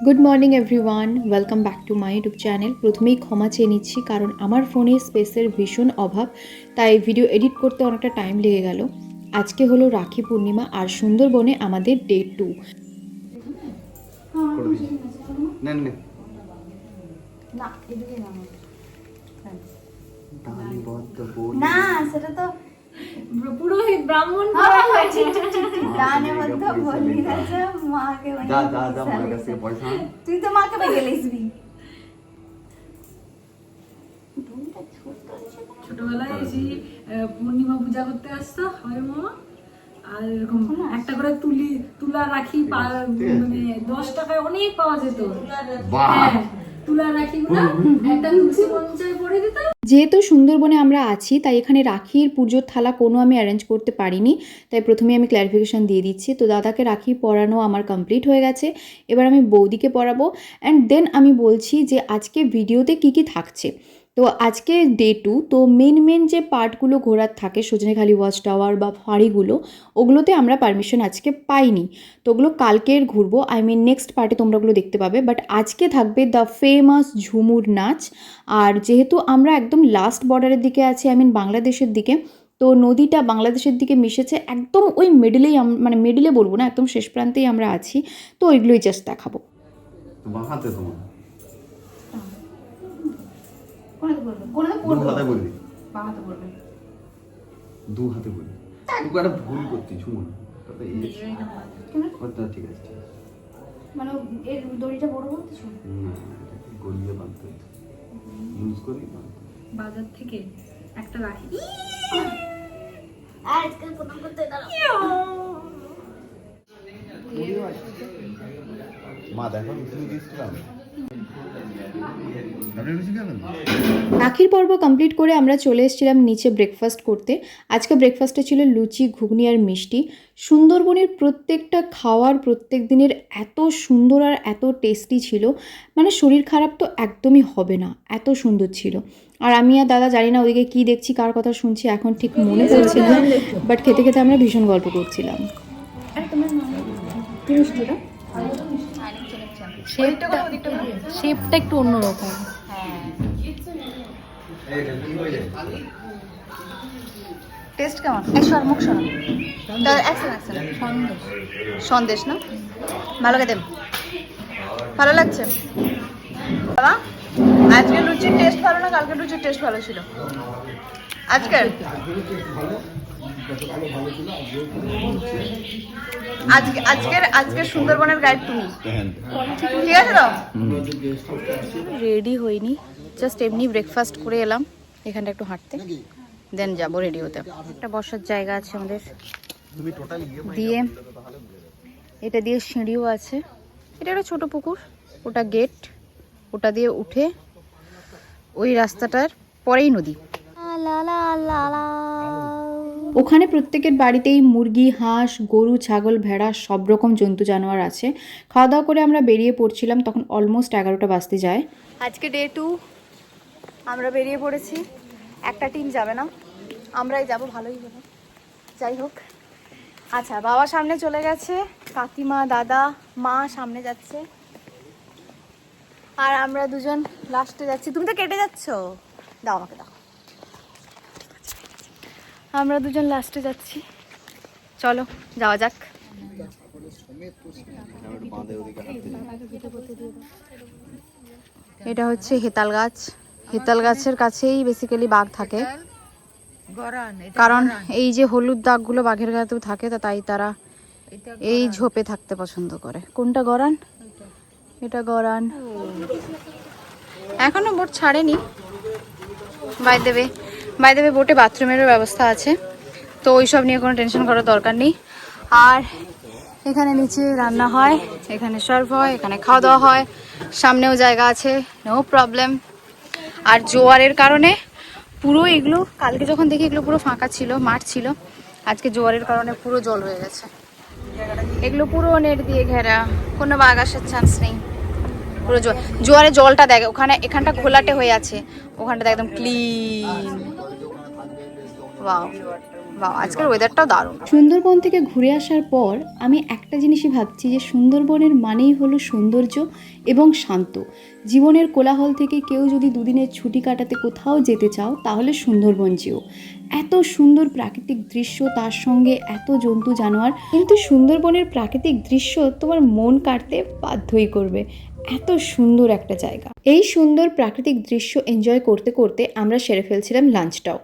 Good morning everyone, welcome back to my YouTube channel. প্রথমেই ক্ষমা চেয়ে নিচ্ছি, কারণ আমার ফোনে স্পেসের ভীষণ অভাব, তাই ভিডিও এডিট করতে অনেকটা টাইম লেগে গেল। আজকে হলো রাখি পূর্ণিমা আর সুন্দরবনে আমাদের ডে 2। না সেটা তো পুরোহিত ব্রাহ্মণ দানে মধ্য বলি আছে মাকে তুই তো মাকে পেয়ে গেলিসবি ছোটবেলায় এসে পূর্ণিমা পূজা করতে আসতো হয় মামা, আর এরকম একটা করে তুলা রাখি মানে 10 টাকায় অনেক পাওয়া যেত। হ্যাঁ, তুলা রাখি একটা তুলসী মঞ্চায় পরে দিত। যেহেতু সুন্দরবনে আমরা আছি, তাই এখানে রাখির পুজোর থালা কোনো আমি অ্যারেঞ্জ করতে পারিনি, তাই প্রথমে আমি ক্ল্যারিফিকেশান দিয়ে দিচ্ছি। তো দাদাকে রাখি পরানো আমার কমপ্লিট হয়ে গেছে, এবার আমি বৌদিকে পরাবো। অ্যান্ড দেন আমি বলছি যে আজকে ভিডিওতে কি কি থাকছে। তো আজকে ডে 2, তো মেন যে পার্টগুলো ঘোরার থাকে, সজনেখালি ওয়াচ টাওয়ার বা ফাঁড়িগুলো, ওগুলোতে আমরা পারমিশন আজকে পাইনি। তো ওগুলো কালকের ঘুরবো, নেক্সট পার্টে তোমরা ওগুলো দেখতে পাবে। বাট আজকে থাকবে দ্য ফেমাস ঝুমুর নাচ। আর যেহেতু আমরা একদম লাস্ট বর্ডারের দিকে আছি, বাংলাদেশের দিকে, তো নদীটা বাংলাদেশের দিকে মিশেছে, একদম ওই মিডিলেই, মানে মিডিলে বলবো না, একদম শেষ প্রান্তেই আমরা আছি। তো ওইগুলোই জাস্ট দেখাবো। মানে এর দড়িটা বড় হচ্ছে বাজার থেকে একটা রাখি আজকাল প্রথম করতে দাঁড়াও মা দেখো তুমি দিয়েছিলাম রাখির পর্ব কমপ্লিট করে আমরা চলে এসেছিলাম নিচে ব্রেকফাস্ট করতে। আজকে ব্রেকফাস্টে ছিল লুচি, ঘুগনি আর মিষ্টি। সুন্দরবনের প্রত্যেকটা খাওয়ার প্রত্যেক দিনের এত সুন্দর আর এত টেস্টি ছিল, মানে শরীর খারাপ তো একদমই হবে না, এত সুন্দর ছিল। আর আমি আর দাদা জানি না ওদিকে কী দেখছি, কার কথা শুনছি এখন ঠিক মনে পড়ছে না, বাট খেতে খেতে আমরা ভীষণ গল্প করছিলাম। শেপটা একটু অন্যরকম। টেস্ট কেমন? মুখ শোনো সন্দেশ না ভালো খেতে, ভালো লাগছে বাবা। আজকে লুচির টেস্ট ভালো না কালকে লুচির টেস্ট ভালো ছিল? আজকের সুন্দরবনের গাইড তুমি, ঠিক আছে তো? রেডি হইনি, জাস্ট এমনি ব্রেকফাস্ট করে এলাম এখানটা একটু হাঁটতে, দেন যাবো রেডি হতে। একটা বসার জায়গা আছে আমাদের, দিয়ে এটা দিয়ে সিঁড়িও আছে। এটা একটা ছোট পুকুর, ওটা গেট, ওটা দিয়ে উঠে ওই রাস্তাটার পরেই নদী। ওখানে প্রত্যেকের বাড়িতেই মুরগি, হাঁস, গরু, ছাগল, ভেড়া সব রকম জন্তু জানোয়ার আছে। খাওয়া দাওয়া করে আমরা বেরিয়ে পড়ছিলাম, তখন অলমোস্ট 11টা বাজতে যায়। আজকে ডে 2 আমরা বেরিয়ে পড়েছি। একটা টিম যাবে না, আমরাই যাব, ভালোই হলো। যাই হোক, আচ্ছা বাবা সামনে চলে গেছে, কাকিমা, দাদা, মা সামনে যাচ্ছে, আর আমরা দুজন লাস্টে যাচ্ছি। তুমি তো কেটে যাচ্ছ, দাও আমাকে দাও। আমরা দুজন লাস্টে যাচ্ছি, চলো যাওয়া যাক। এটা হচ্ছে হেতাল গাছ। হেতাল গাছের কাছেই বেসিক্যালি বাঘ থাকে, কারণ এই যে হলুদ দাগগুলো বাঘের গায়েও থাকে, তাই তারা এই ঝোপে থাকতে পছন্দ করে। কোনটা গরান? এটা গরান। এখনো বোট ছাড়েনি। বাই দেবে বোটে বাথরুমেরও ব্যবস্থা আছে, তো ওইসব নিয়ে কোনো টেনশন করার দরকার নেই। আর এখানে নিচে রান্না হয়, এখানে সার্ভ হয়, এখানে খাওয়া দাওয়া হয়, সামনেও জায়গা আছে, নো প্রবলেম। আর জোয়ারের কারণে পুরো এগুলো, কালকে যখন দেখি এগুলো পুরো ফাঁকা ছিল, মাঠ ছিল, আজকে জোয়ারের কারণে পুরো জল হয়ে গেছে। এগুলো পুরো নেট দিয়ে ঘেরা, কোনো বাঘ আসার চান্স নেই। পুরো জোয়ারে জলটা দেখ, ওখানে এখানটা ঘোলাটে হয়ে আছে, ওখানটা একদম ক্লিন। ওয়াও, বাহ, আজকের ওয়েদারটাও দারুণ। সুন্দরবন থেকে ঘুরে আসার পর আমি একটা জিনিসই ভাবছি যে সুন্দরবনের মানেই হলো সৌন্দর্য এবং শান্ত। জীবনের কোলাহল থেকে কেউ যদি দুদিনের ছুটি কাটাতে কোথাও যেতে চাও তাহলে সুন্দরবন যেও। এত সুন্দর প্রাকৃতিক দৃশ্য, তার সঙ্গে এত জন্তু জানোয়ার, কিন্তু সুন্দরবনের প্রাকৃতিক দৃশ্য তোমার মন কাড়তে বাধ্যই করবে। এত সুন্দর একটা জায়গা। এই সুন্দর প্রাকৃতিক দৃশ্য এনজয় করতে করতে আমরা সেরে ফেলছিলাম লাঞ্চটাও।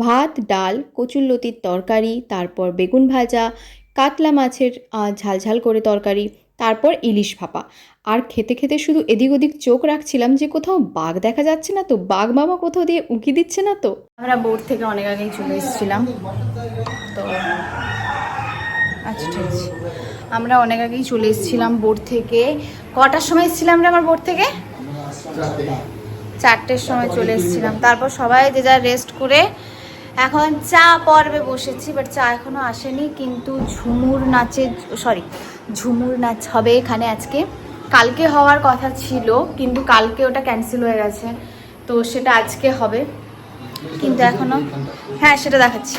ভাত, ডাল, কচুরলতির তরকারি, তারপর বেগুন ভাজা, কাতলা মাছের ঝালঝাল করে তরকারি, তারপর ইলিশ ভাপা। আর খেতে খেতে শুধু এদিক ওদিক চোখ রাখছিলাম যে কোথাও বাঘ দেখা যাচ্ছে না তো, বাঘ মামা কোথাও দিয়ে উঁকি দিচ্ছে না তো। আমরা বোর্ড থেকে অনেক আগেই চলে এসেছিলাম, তো আচ্ছা ঠিক আছে, আমরা অনেক আগেই চলে এসেছিলাম বোর্ড থেকে। কটার সময় এসেছিলাম আমরা আমার বোর্ড থেকে? 4টের সময় চলে এসেছিলাম। তারপর সবাই যে যা রেস্ট করে এখন চা পর্বে বসেছি, বাট চা এখনও আসেনি। কিন্তু ঝুমুর নাচ হবে এখানে আজকে। কালকে হওয়ার কথা ছিল, কিন্তু কালকে ওটা ক্যান্সেল হয়ে গেছে, তো সেটা আজকে হবে। কিন্তু এখনও, হ্যাঁ সেটা দেখাচ্ছি,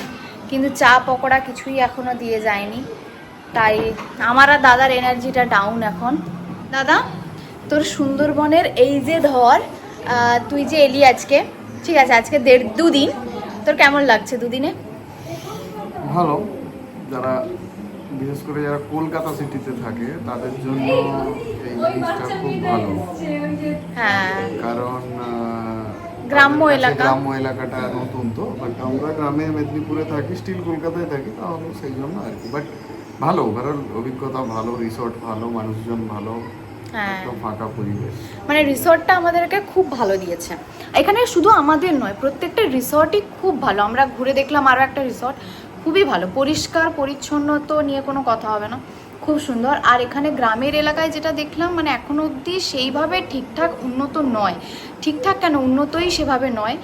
কিন্তু চা পকোড়া কিছুই এখনও দিয়ে যায়নি। তাই আমার আর দাদার এনার্জিটা ডাউন এখন। দাদা, তোর সুন্দরবনের এই যে ধর, তুই যে এলি আজকে, ঠিক আছে আজকে 1.5-2 দিন, তোর কেমন লাগছে 2 দিনে? ভালো। যারা বিশেষ করে যারা কলকাতা সিটিতে থাকে তাদের জন্য এই জিনিসটা খুব ভালো। হ্যাঁ, কারণ গ্রাম্য এলাকা, গ্রাম্য এলাকাটা নতুন তো, বাট আমরা গ্রামে মেদিনীপুরে থাকি, স্টিল কলকাতায় থাকি, তাহলে সেই জন্য আর কি। বাট ভালো, ওভারঅল অভিজ্ঞতা ভালো, রিসর্ট ভালো, মানুষজন ভালো, হ্যাঁ একদম ফাঁকা পরিবেশ। মানে রিসর্টটা আমাদেরকে খুব ভালো দিয়েছে। এখানে শুধু আমাদের নয়, প্রত্যেকটা রিসর্টই খুব ভালো। আমরা ঘুরে দেখলাম আরও একটা রিসর্ট, খুবই ভালো, পরিষ্কার পরিচ্ছন্ন, তো নিয়ে কোনো কথা হবে না, খুব সুন্দর। আর এখানে গ্রামের এলাকায় যেটা দেখলাম, মানে এখনও অবধি সেইভাবে ঠিকঠাক উন্নত নয়। ঠিকঠাক কেন, উন্নতই সেভাবে নয়।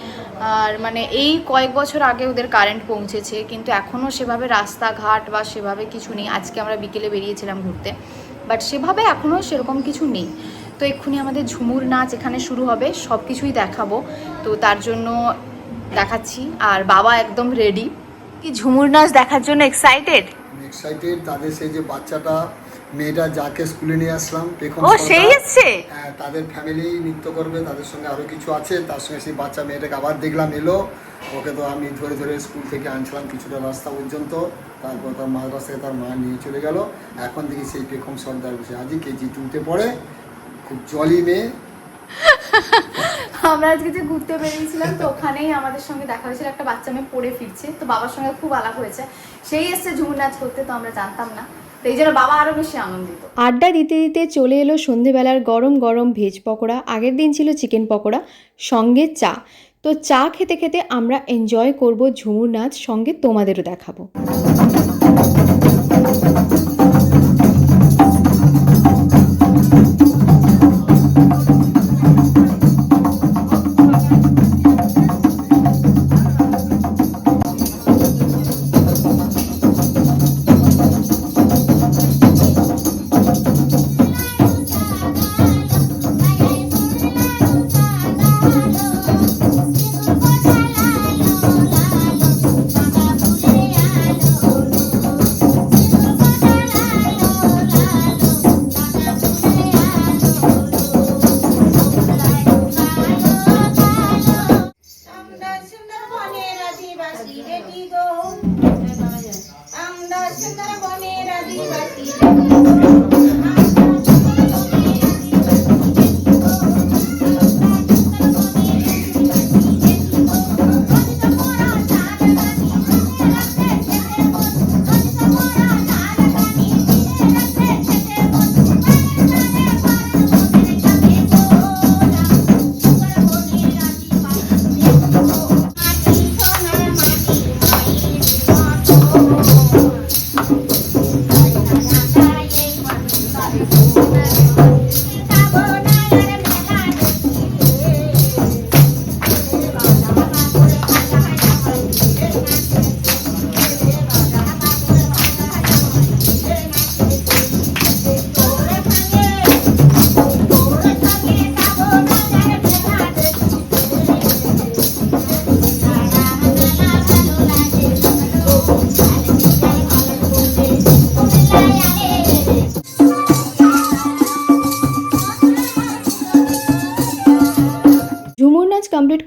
আর মানে এই কয়েক বছর আগে ওদের কারেন্ট পৌঁছেছে, কিন্তু এখনও সেভাবে রাস্তাঘাট বা সেভাবে কিছু নেই। আজকে আমরা বিকেলে বেরিয়েছিলাম ঘুরতে, বাট সেভাবে এখনও সেরকম কিছু নেই। তো এক্ষুনি আমাদের ঝুমুর নাচ এখানে শুরু হবে, সব কিছুই দেখাবো, তো তার জন্য দেখাচ্ছি। আর বাবা একদম রেডি। কি ঝুমুর নাচ দেখার জন্য এক্সাইটেড? এক্সাইটেড। তাদের সেই যে বাচ্চাটা, মেয়েটা যাকে স্কুলে নিয়ে আসলাম, ও সেই এসছে, হ্যাঁ, তাদের ফ্যামিলি নৃত্য করবে, তাদের সঙ্গে আরও কিছু আছে। তার সঙ্গে সেই বাচ্চা মেয়েটাকে আবার দেখলাম এলো। ওকে তো আমি ধরে ধরে স্কুল থেকে আনছিলাম কিছুটা রাস্তা পর্যন্ত, তারপর তার মাদ্রাস থেকে তার মা নিয়ে চলে গেল। এখন দেখি সেই পেখম সর্দার বসে আজই KG2-তে পড়ে, খুব জলি মেয়ে। আমরা আজকে যে ঘুরতে বেরিয়েছিলাম, তো ওখানেই আমাদের সঙ্গে দেখা হয়েছিল, একটা বাচ্চা মেয়ে পড়ে ফিরছে, তো বাবার সঙ্গে খুব আলাপ হয়েছে, সেই এসছে ঝুমুর নাচ করতে, তো আমরা জানতাম না, তো এই জন্য বাবা আরও বেশি আনন্দিত। আড্ডা দিতে দিতে চলে এলো সন্ধেবেলার গরম গরম ভেজ পকোড়া। আগের দিন ছিল চিকেন পকোড়া, সঙ্গে চা। তো চা খেতে খেতে আমরা এনজয় করব ঝুমুর নাচ, সঙ্গে তোমাদেরও দেখাবো।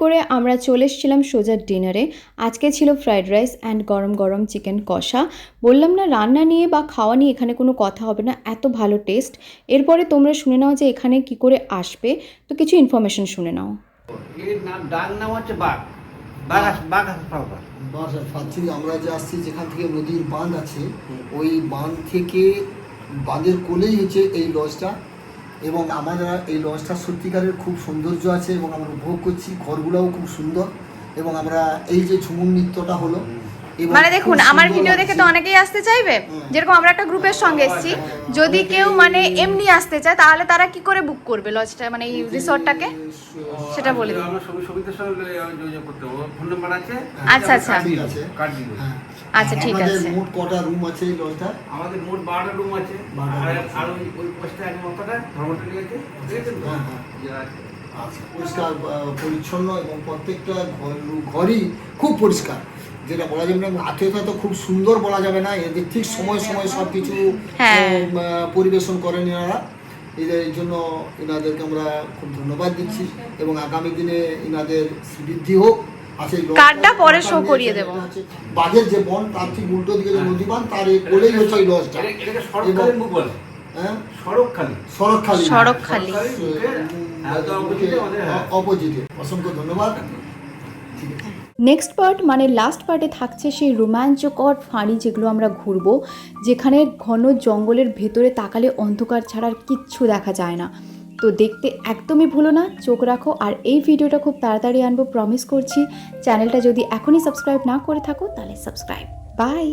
করে আমরা চলে এসেছিলাম সোজা ডিনারে। আজকে ছিল ফ্রাইড রাইস অ্যান্ড গরম গরম চিকেন কষা। বললাম না রান্না নিয়ে বা খাওয়া নিয়ে এখানে কোনো কথা হবে না, এত ভালো টেস্ট। এরপরে তোমরা শুনে নাও যে এখানে কি করে আসবে, তো কিছু ইনফরমেশন শুনে নাও। এর নাম ডাক নাম হচ্ছে বাঘ বাঘ বাঘ হাসপাতাল। ফার্স্টে আমরা যে আসছি যেখান থেকে নদীর বাঁধ আছে, ওই বাঁধ থেকে বাঁধের কোলেই হচ্ছে এই লজটা, এবং আমরা এই লজটা সত্যিকারের খুব সৌন্দর্য আছে এবং আমরা উপভোগ করছি। ঘরগুলোও খুব সুন্দর, এবং আমরা এই যে ঝুমুর নৃত্যটা হলো, এবং মানে দেখুন খুব আমার সুন্দর ভিডিও দেখে তো লাগছে। অনেকেই আসতে চাইবে, যেরকম আমরা একটা গ্রুপের সঙ্গে এসেছি। যদি কেউ মানে এমনি আসতে চায় তাহলে তারা কি করে বুক করবে লজটা, মানে এই রিসর্টটাকে, সেটা বলে দিন। আমরা সুবিধার সঙ্গে যোগাযোগ করতে হবে, ফোন নাম্বার আছে। আচ্ছা আচ্ছা ঠিক আছে। কার্ড দিবে। হ্যাঁ। আচ্ছা ঠিক আমাদের আছে। মোট কটা রুম আছে এই লজটা? আমাদের মোট 12টা রুম আছে। 12টা আর ওই পোস্টে এক মতটা ধর্মটলি আছে, ঠিক আছে তো? হ্যাঁ, হ্যাঁ। ইয়া আছে। আচ্ছা, পরিষ্কার পরিচ্ছন্ন, এবং প্রত্যেকটা ঘরই খুব পরিষ্কার, যেটা বলা যাবে না। আত্মীয়তা তো খুব সুন্দর বলা যাবে না, এদের ঠিক সময় সময় সব কিছু হ্যাঁ। পরিবেশন করেন এনারা। এদের জন্য এনাদেরকে আমরা খুব ধন্যবাদ দিচ্ছি, এবং আগামী দিনে এনাদের বৃদ্ধি হোক। আচ্ছা, এই লজটা কার্ডটা পরে show করিয়ে দেবো। এটা হচ্ছে বাঘের যে বন, তার ঠিক উল্টো দিকে যে নদী বাঁধ, তার এই কোলেই হচ্ছে এই লজটা। এটাকে সড়কখালি মুখ বলে। হ্যাঁ, সড়কখালি। সড়কখালি। সড়কখালি। অপোজিটে। অসংখ্য ধন্যবাদ। নেক্সট পার্ট মানে লাস্ট পার্টে থাকছে সেই রোমাঞ্চকর ফাঁড়ি যেগুলো আমরা ঘুরবো, যেখানে ঘন জঙ্গলের ভেতরে তাকালে অন্ধকার ছাড়ার কিচ্ছু দেখা যায় না। তো দেখতে একদমই ভুলো না, চোখ রাখো। আর এই ভিডিওটা খুব তাড়াতাড়ি আনবো, প্রমিস করছি। চ্যানেলটা যদি এখনই সাবস্ক্রাইব না করে থাকো তাহলে সাবস্ক্রাইব। বাই।